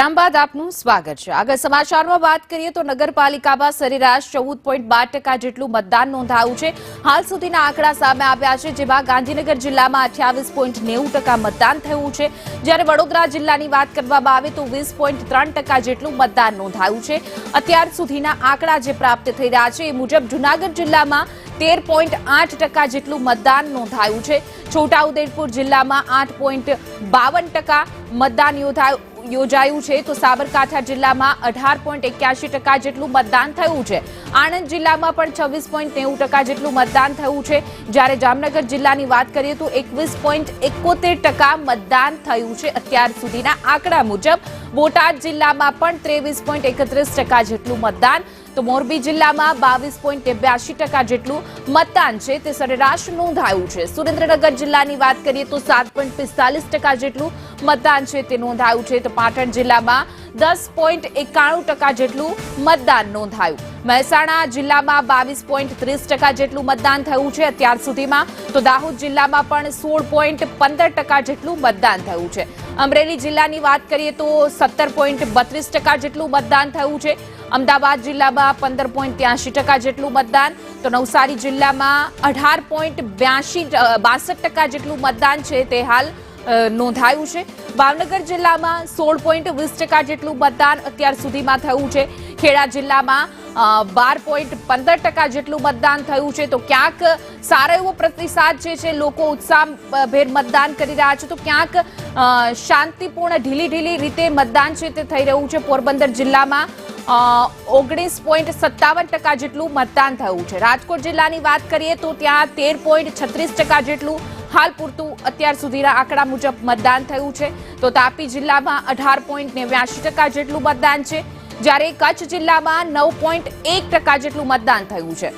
વિરામ બાદ આપનું સ્વાગત છે। આગળ સમાચારમાં વાત કરીએ તો નગરપાલિકામાં સરેરાશ 14.12% જેટલું મતદાન નોંધાયું છે। હાલ સુધીના આંકડા સામે આવ્યા છે, જેમાં ગાંધીનગર જિલ્લામાં 28.90% મતદાન થયું છે, જ્યારે વડોદરા જિલ્લાની વાત કરવામાં આવે તો 20.3% જેટલું મતદાન નોંધાયું છે। અત્યાર સુધીના આંકડા જે પ્રાપ્ત થઈ રહ્યા છે એ મુજબ જૂનાગઢ જિલ્લામાં 13.8% જેટલું મતદાન નોંધાયું છે। છોટાઉદેપુર જિલ્લામાં 8.52% મતદાન યોજાયું છે, તો સાબરકાંઠા જિલ્લામાં 18.81% જેટલું મતદાન થયું છે। આણંદ જિલ્લામાં પણ 26.90% જેટલું મતદાન થયું છે, જ્યારે જામનગર જિલ્લાની વાત કરીએ તો 21.71% મતદાન થયું છે। અત્યાર સુધીના આંકડા મુજબ બોટાદ જિલ્લામાં પણ 23.31% જેટલું મતદાન, તો મોરબી જિલ્લામાં 22.82% જેટલું મતદાન છે તે સરેરાશ નોંધાયું છે। સુરેન્દ્રનગર જિલ્લાની વાત કરીએ તો 7.45% જેટલું મતદાન છે તે નોંધાયું છે, તો પાટણ જિલ્લામાં 10.91% જેટલું મતદાન નોંધાયું। મહેસાણા જિલ્લામાં 22.30% જેટલું મતદાન થયું છે અત્યાર સુધીમાં, તો દાહોદ જિલ્લામાં પણ 16.15% જેટલું મતદાન થયું છે। અમરેલી જિલ્લાની વાત કરીએ તો 17.32% જેટલું મતદાન થયું છે। અમદાવાદ જિલ્લામાં 15.83% જેટલું મતદાન, તો નવસારી જિલ્લામાં 18.62% જેટલું મતદાન છે તે હાલ નોંધાયું છે। ભાવનગર જિલ્લામાં 16.20% જેટલું મતદાન અત્યાર સુધીમાં થયું છે। ખેડા જિલ્લામાં 12.15% જેટલું મતદાન થયું છે, તો ક્યાંક સારો એવો પ્રતિસાદ છે, લોકો ઉત્સાહભેર મતદાન કરી રહ્યા છે, તો ક્યાંક શાંતિપૂર્ણ ઢીલી રીતે મતદાન છે તે થઈ રહ્યું છે। પોરબંદર જિલ્લામાં 19.57% જેટલું મતદાન થયું છે। રાજકોટ જિલ્લાની વાત કરીએ તો ત્યાં 13.36% જેટલું હાલ પૂરતું અત્યાર સુધીના આંકડા મુજબ મતદાન થયું છે, તો તાપી જિલ્લામાં 18.89% જેટલું મતદાન છે, જ્યારે કચ્છ જિલ્લામાં 9.1% જેટલું મતદાન થયું છે।